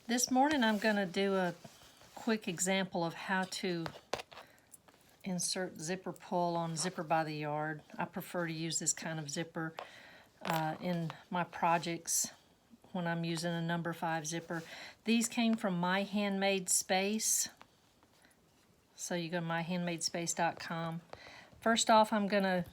This morning I'm going to do a quick example of how to insert zipper pull on Zipper by the Yard. I prefer to use this kind of zipper in my projects when I'm using a number 5 zipper. These came from My Handmade Space. So you go to myhandmadespace.com. First off, I'm going to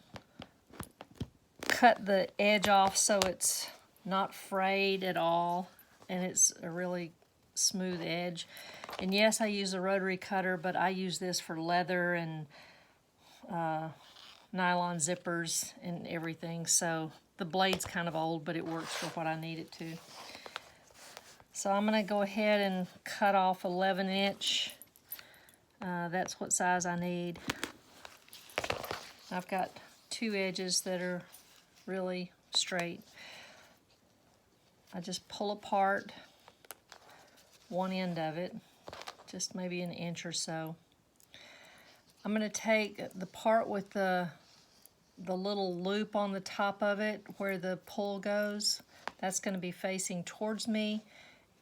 cut the edge off so it's not frayed at all and it's a really smooth edge. And yes, I use a rotary cutter, but I use this for leather and nylon zippers and everything. So the blade's kind of old, but it works for what I need it to. So I'm going to go ahead and cut off 11-inch. That's what size I need. I've got 2 edges that are really straight. I just pull apart one end of it, just maybe an inch or so. I'm going to take the part with the little loop on the top of it where the pull goes. That's going to be facing towards me,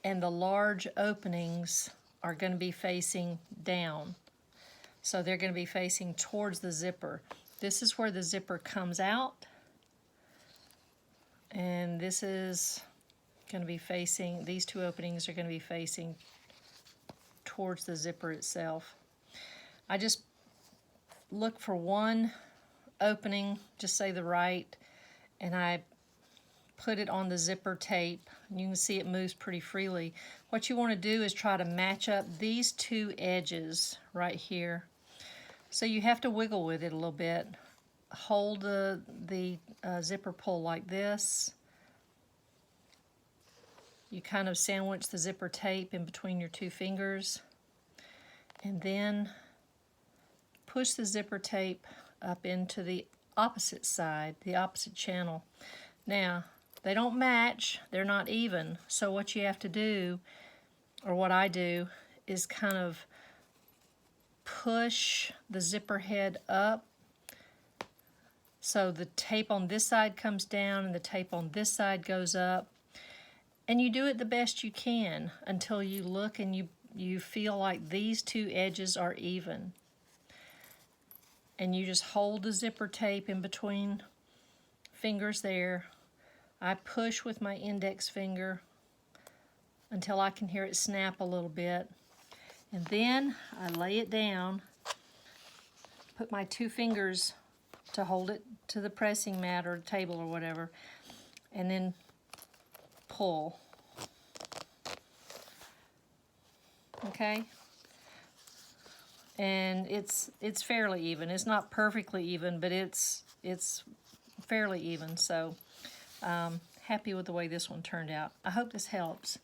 and the large openings are going to be facing down. So they're going to be facing towards the zipper. This is where the zipper comes out, and this is going to be facing, these 2 openings are going to be facing towards the zipper itself. I just look for one opening, just say the right, and I put it on the zipper tape. You can see it moves pretty freely. What you want to do is try to match up these 2 edges right here. So you have to wiggle with it a little bit. Hold the zipper pull like this. You kind of sandwich the zipper tape in between your 2 fingers, and then push the zipper tape up into the opposite side, the opposite channel. Now, they don't match, they're not even, so what you have to do, or what I do, is kind of push the zipper head up so the tape on this side comes down and the tape on this side goes up. And you do it the best you can until you look and you feel like these 2 edges are even. And you just hold the zipper tape in between fingers there. I push with my index finger until I can hear it snap a little bit. And then I lay it down, put my 2 fingers to hold it to the pressing mat or table or whatever, and then pull. Okay? And it's fairly even. It's not perfectly even, but it's fairly even. So happy with the way this one turned out. I hope this helps.